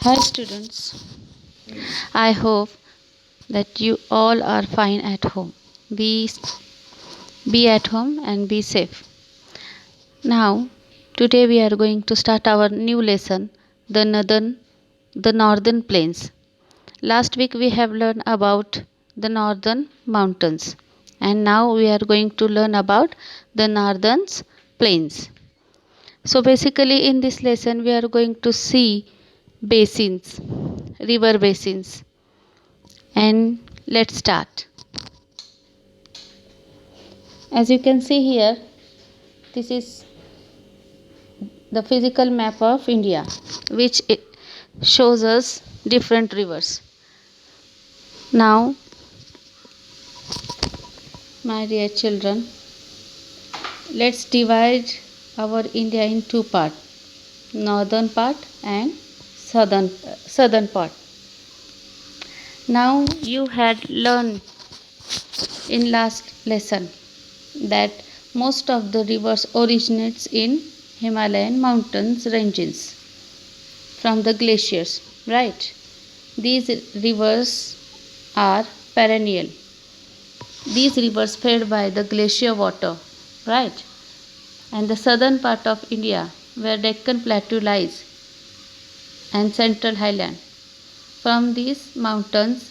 Hi students, I hope that you all are fine at home. Be, be at home and be safe. Now, today we are going to start our new lesson, the northern plains. Last week we have learned about the northern mountains, and now we are going to learn about the northern plains. So basically in this lesson we are going to see basins, river basins, and let's start. As you can see here, this is the physical map of India, which it shows us different rivers. Now, my dear children, let's divide our India in two parts, northern part and southern part. Now you had learned in last lesson that most of the rivers originates in Himalayan mountains ranges from the glaciers, right? These rivers are perennial. These rivers fed by the glacier water, right? And the southern part of India, where Deccan Plateau lies, and Central Highland. From these mountains,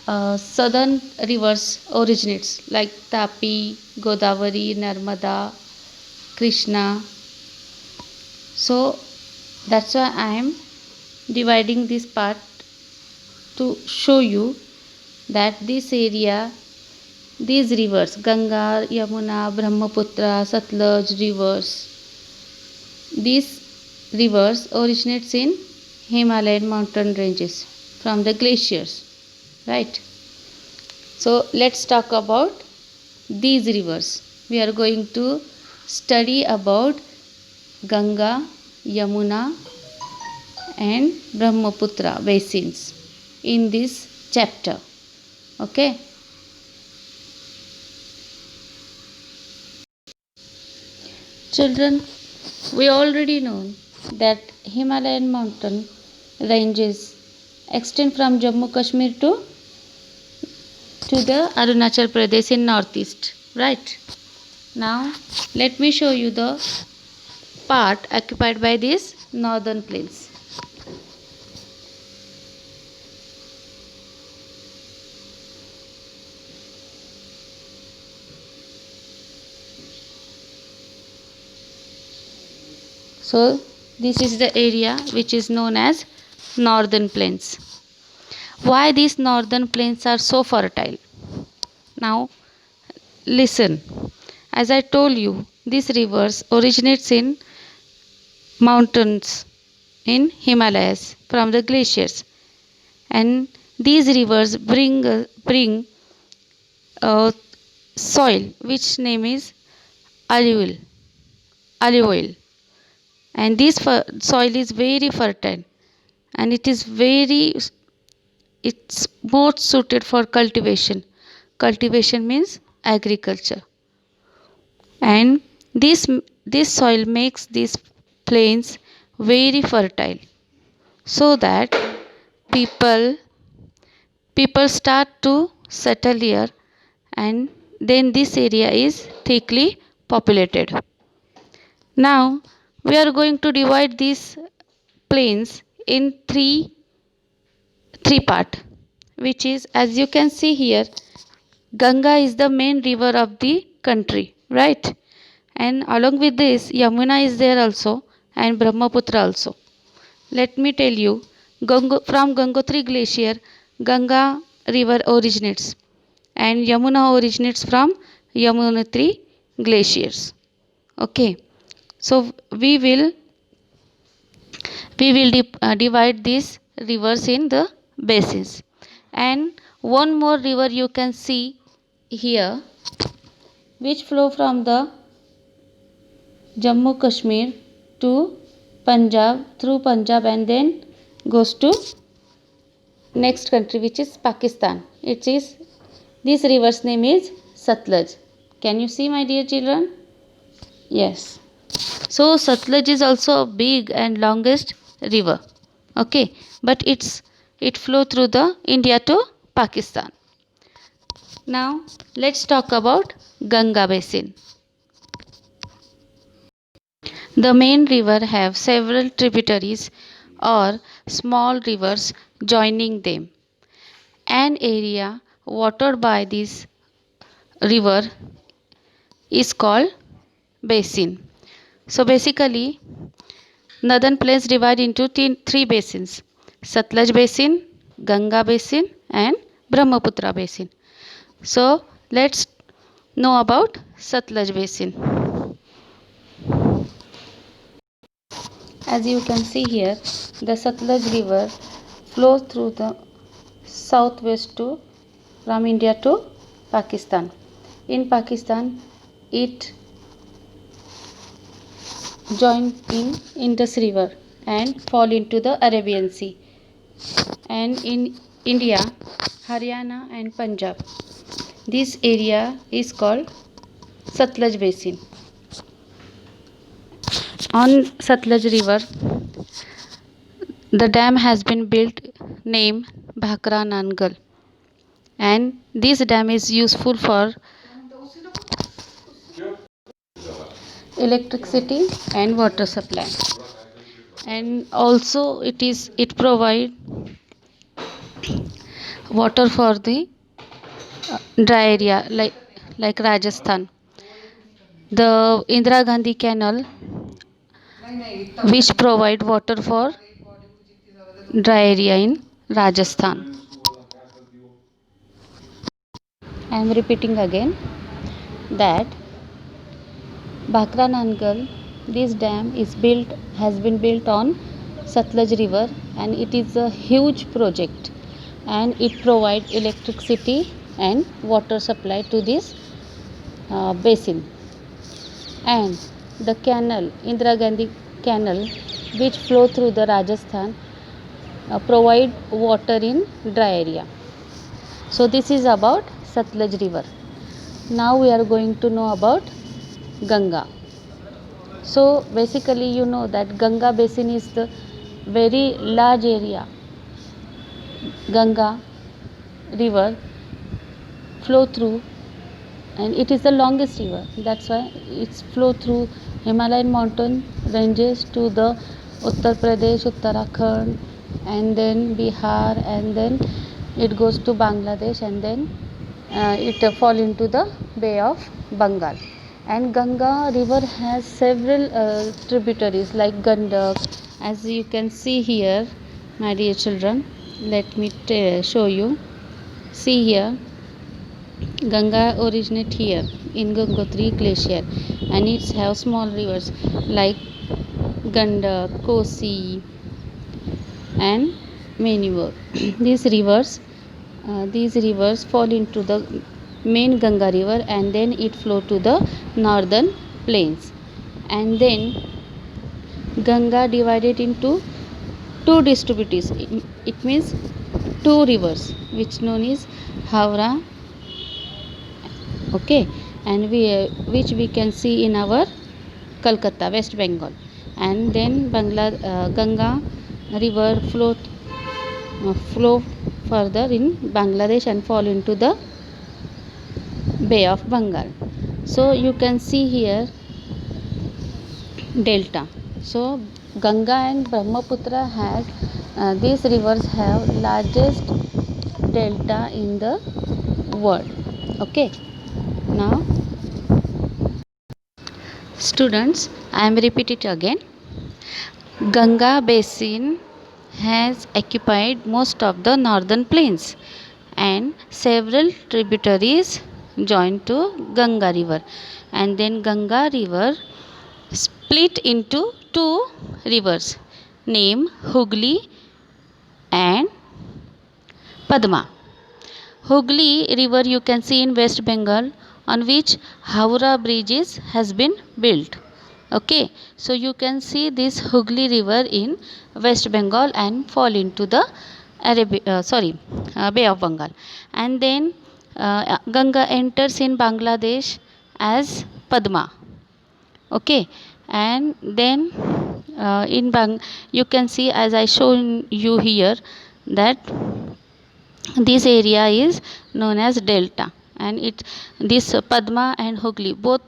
southern rivers originates like Tapi, Godavari, Narmada, Krishna. So that's why I am dividing this part to show you that this area, these rivers, Ganga, Yamuna, Brahmaputra, Satluj rivers, these rivers originates in Himalayan mountain ranges from the glaciers, right? So let's talk about these rivers. We are going to study about Ganga, Yamuna and Brahmaputra basins in this chapter. Okay. Children, we already know that Himalayan mountain ranges extend from Jammu Kashmir to the Arunachal Pradesh in northeast, right? Now let me show you the part occupied by these northern plains. So this is the area which is known as northern plains. Why these northern plains are so fertile? Now listen. As I told you, these rivers originates in mountains in Himalayas from the glaciers, and these rivers bring soil which name is alluvial olive oil, and this soil is very fertile, and it's more suited for cultivation. Cultivation means agriculture, and this soil makes these plains very fertile, so that people people start to settle here, and then this area is thickly populated. Now we are going to divide these plains in three part, which is, as you can see here, Ganga is the main river of the country, right? And along with this, Yamuna is there also, and Brahmaputra also. Let me tell you, from Gangotri Glacier, Ganga river originates, and Yamuna originates from Yamunotri glaciers. Okay, so we will divide these rivers in the basins, and one more river you can see here, which flow from the Jammu Kashmir to Punjab, through Punjab, and then goes to next country, which is Pakistan. It is, this river's name is Satluj. Can you see, my dear children? Yes. So Satluj is also a big and longest river. Okay, but it flow through the India to Pakistan. Now let's talk about Ganga basin. The main river have several tributaries or small rivers joining them. An area watered by this river is called basin. So basically, northern plains divide into three basins: Satluj basin, Ganga basin, and Brahmaputra basin. So let's know about Satluj basin. As you can see here, the Satluj river flows through the southwest to from India to Pakistan. In Pakistan, it join in Indus River and fall into the Arabian Sea. And in India, Haryana and Punjab, this area is called Satluj Basin. On Satluj River, the dam has been built named Bhakra Nangal, and this dam is useful for electricity and water supply, and also it provide water for the dry area like Rajasthan. The Indira Gandhi Canal, which provide water for dry area in Rajasthan. I am repeating again that Bhakra Nangal, this dam has been built on Satluj River, and it is a huge project, and it provides electricity and water supply to this basin. And the canal, Indira Gandhi Canal, which flow through the Rajasthan, provide water in dry area. So this is about Satluj River. Now we are going to know about Ganga. So basically you know that Ganga basin is the very large area. Ganga river flow through, and it is the longest river. That's why it's flow through Himalayan mountain ranges to the Uttar Pradesh, Uttarakhand, and then Bihar, and then it goes to Bangladesh, and then it fall into the Bay of Bengal. And Ganga river has several tributaries like Gandak. As you can see here, my dear children, let me show you. See here, Ganga originates here in Gangotri glacier, and it has small rivers like Gandak, Kosi, and many more. These rivers fall into the main Ganga river, and then it flow to the northern plains. And then Ganga divided into two distributaries. It means two rivers, which known as Howrah, okay, and which we can see in our Calcutta, West Bengal. And then Ganga river flow further in Bangladesh and fall into the Bay of Bengal. So you can see here delta. So Ganga and Brahmaputra has these rivers have largest delta in the world. Okay. Now students, I am repeat it again. Ganga basin has occupied most of the northern plains, and several tributaries join to Ganga river, and then Ganga river split into two rivers named Hooghly and Padma. Hooghly river you can see in West Bengal, on which Howrah bridges has been built. Okay, so you can see this Hooghly river in West Bengal and fall into the Bay of Bengal. And then Ganga enters in Bangladesh as Padma. Okay, and then you can see, as I shown you here, that this area is known as delta, and this Padma and Hooghly, both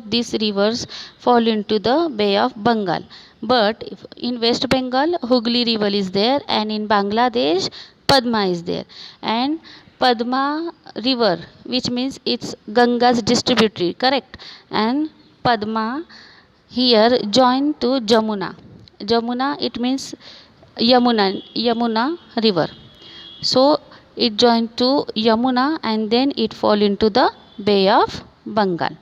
these rivers fall into the Bay of Bengal. But in West Bengal, Hooghly river is there, and in Bangladesh, Padma is there. And Padma river, which means it's Ganga's distributary, correct? And Padma here join to Jamuna. Jamuna, it means Yamuna river. So it joined to Yamuna, and then it fall into the Bay of Bengal.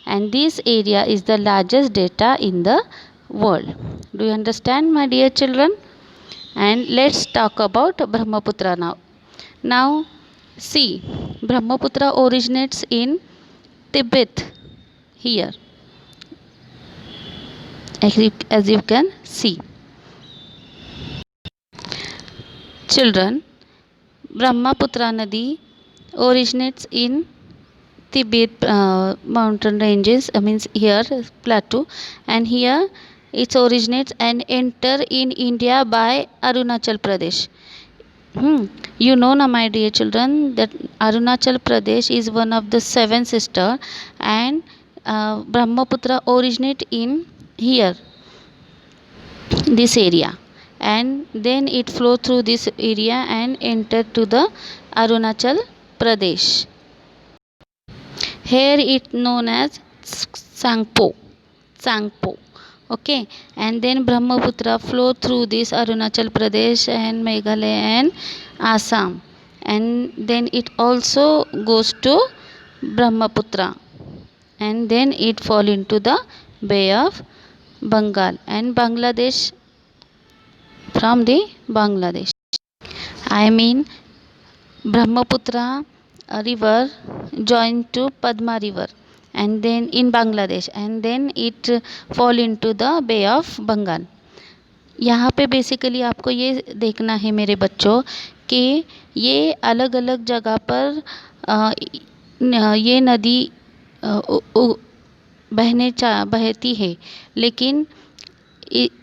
And this area is the largest delta in the world. Do you understand, my dear children? And let's talk about Brahmaputra now. Now see, Brahmaputra originates in Tibet here, as you can see. Children, Brahmaputra Nadi originates in Tibet mountain ranges, means here plateau, and here it originates and enter in India by Arunachal Pradesh. You know now, my dear children, that Arunachal Pradesh is one of the seven sister, and Brahmaputra originate in here, this area, and then it flow through this area and enter to the Arunachal Pradesh. Here it known as Tsangpo. Okay, and then Brahmaputra flow through this Arunachal Pradesh and Meghalaya and Assam, and then it also goes to Brahmaputra, and then it fall into the Bay of Bengal and Bangladesh, from the Bangladesh. I mean, Brahmaputra river joined to Padma river, and then in Bangladesh, and then it fall into the Bay of Bengal. यहाँ पे basically आपको ये देखना है मेरे बच्चों कि ये अलग अलग जगह पर ये नदी बहती है, लेकिन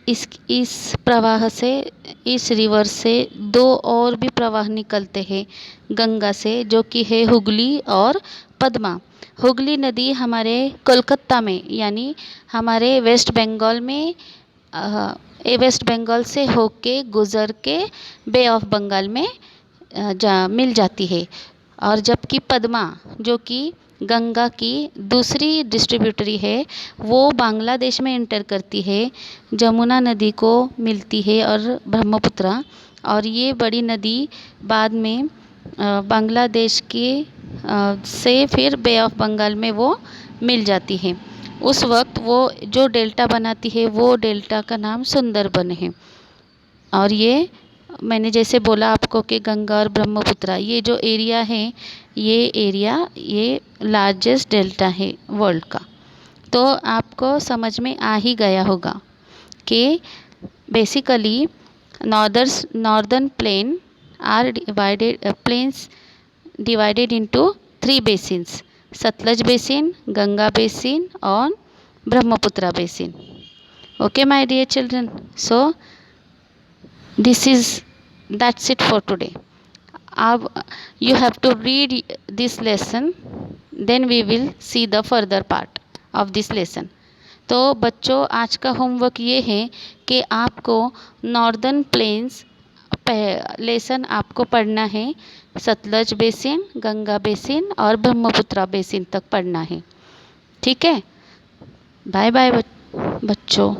इस प्रवाह से, इस रिवर से दो और भी प्रवाह निकलते हैं गंगा से, जो कि है हुगली और पद्मा। हुगली नदी हमारे कोलकाता में, यानी हमारे वेस्ट बंगाल में, वेस्ट बंगाल से होके गुज़र के बे ऑफ बंगाल में मिल जाती है। और जबकि पद्मा, जो कि गंगा की दूसरी डिस्ट्रीब्यूटरी है, वो बांग्लादेश में इंटर करती है, जमुना नदी को मिलती है और ब्रह्मपुत्रा, और ये बड़ी नदी बाद में बांग्लादेश के से फिर बे ऑफ बंगाल में वो मिल जाती है। उस वक्त वो जो डेल्टा बनाती है, वो डेल्टा का नाम सुंदरबन है। और ये मैंने जैसे बोला आपको कि गंगा और ब्रह्मपुत्रा, ये जो एरिया है, ये एरिया ये लार्जेस्ट डेल्टा है वर्ल्ड का। तो आपको समझ में आ ही गया होगा कि basically northern plain or plains divided into 3 basins: Satluj basin, Ganga basin और Brahmaputra basin. Okay, my dear children, so that's it for today. You have to read this lesson, then we will see the further part of this lesson. तो बच्चों, आज का homework ये है कि आपको northern plains lesson आपको पढ़ना है, सतलज बेसिन, गंगा बेसिन और ब्रह्मपुत्रा बेसिन तक पढ़ना है। ठीक है, बाय बाय बच्चों।